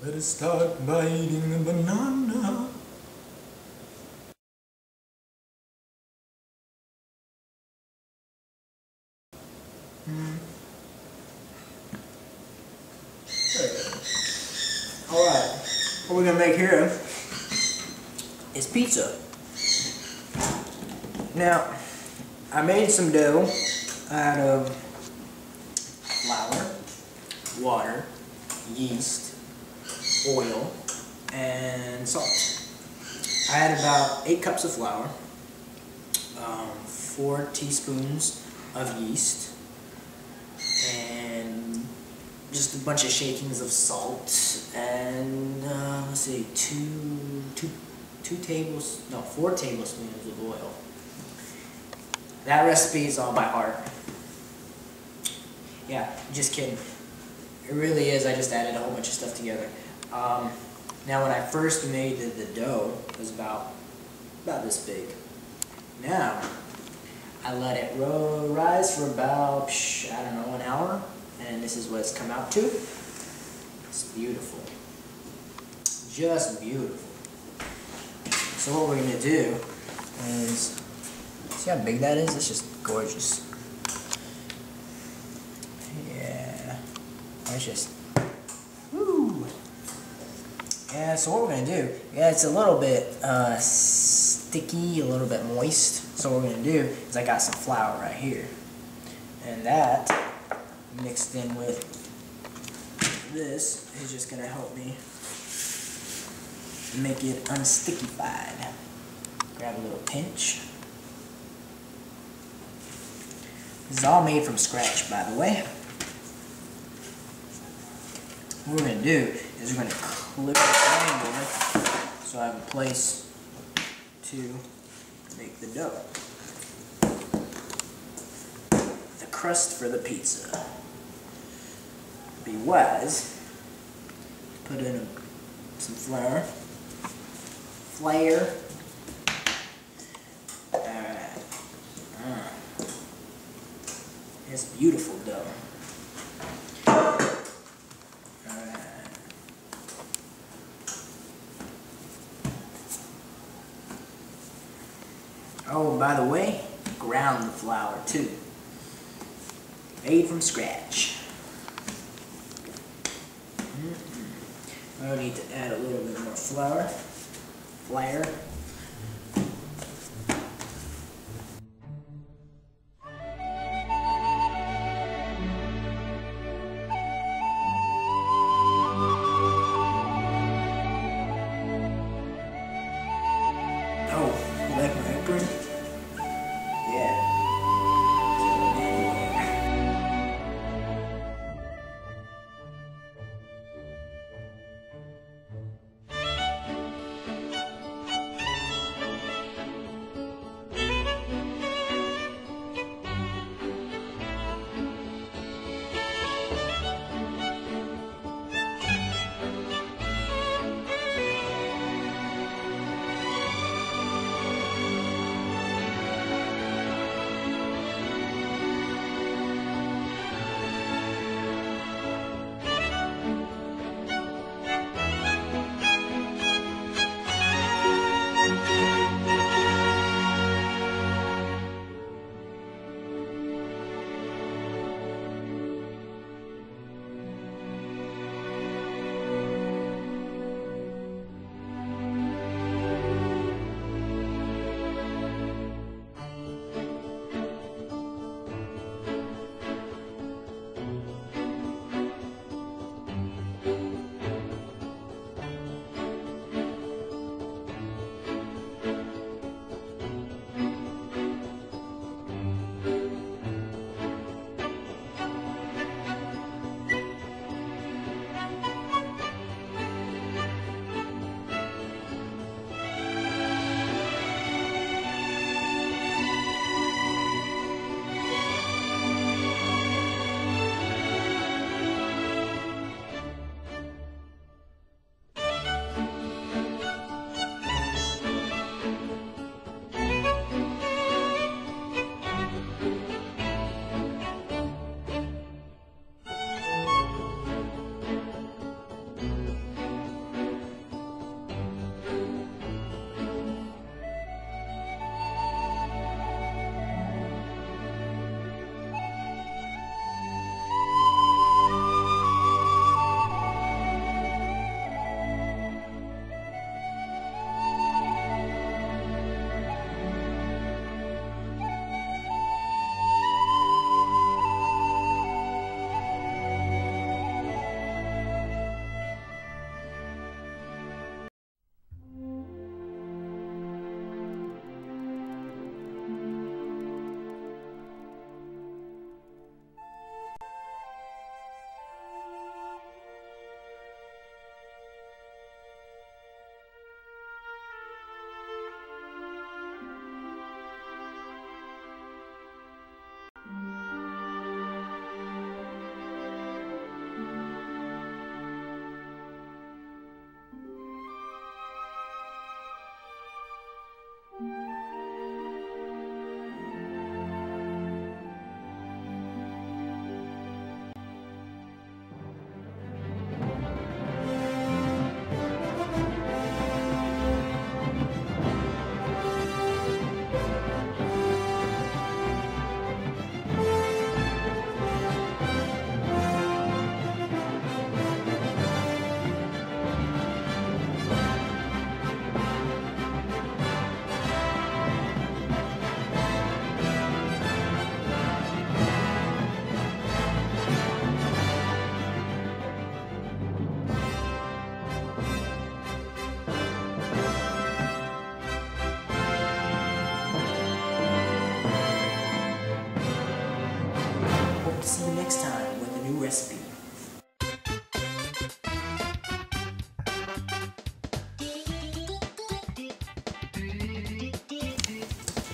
Let us start by eating a banana. Alright, what we're gonna make here is pizza. Now, I made some dough out of flour, water, yeast, oil, and salt. I had about 8 cups of flour, 4 teaspoons of yeast, and just a bunch of shakings of salt, and let's see, 4 tablespoons of oil. That recipe is all by heart. Yeah, just kidding. It really is. I just added a whole bunch of stuff together. Now, when I first made the dough, it was about this big. Now, I let it rise for about, I don't know, an hour, and this is what it's come out to. It's beautiful. Just beautiful. So what we're going to do is, see how big that is? It's just gorgeous. Yeah. It's just, woo. Yeah, so what we're going to do, yeah, it's a little bit sticky, a little bit moist. So what we're going to do is I got some flour right here. And that, mixed in with this, is just going to help me make it unstickified. Grab a little pinch. This is all made from scratch, by the way. What we're going to do is we're going to clip the triangle so I have a place to make the dough. The crust for the pizza. Be wise. Put in some flour. Alright. It's beautiful dough. Oh, by the way, ground the flour too. Made from scratch. I need to add a little bit more flour. Oh, you like my apron? Yeah.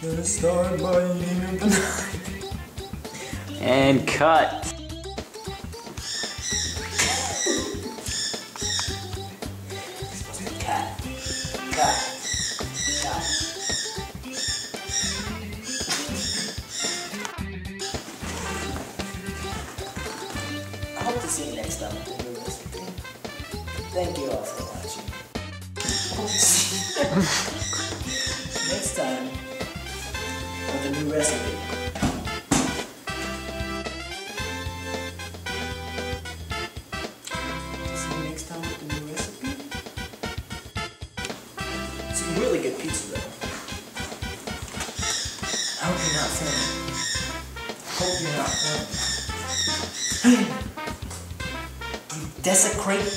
Gonna start by eating a banana. And cut. Cut. I hope to see you next time with the new recipe. Thank you all for watching. Hope to see you next time with a new recipe. See you next time with the new recipe. Some really good pizza though. I hope you're not filming. Hope you're not filming. You desecrate?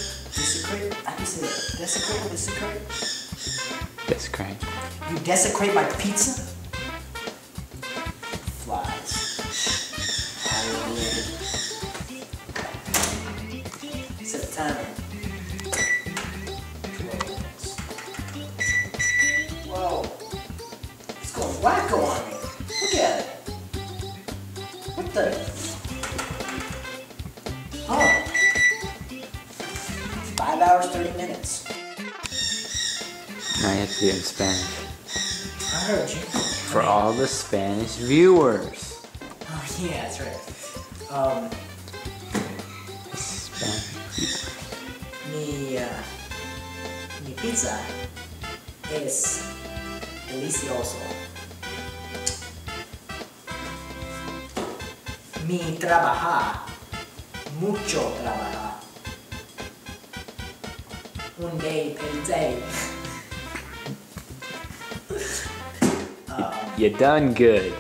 How do you say that? Desecrate? That's great. You desecrate my pizza? Flies. Set the timer. 12 minutes. Whoa. It's going wacko on me. Look at it. What the? Oh. 5 hours, 30 minutes. Now you have to do it in Spanish. I heard you. For all the Spanish viewers. Oh yeah, that's right. Spanish. Mi pizza es delicioso. Mi trabajar, mucho trabajar. Un day per day. You done good.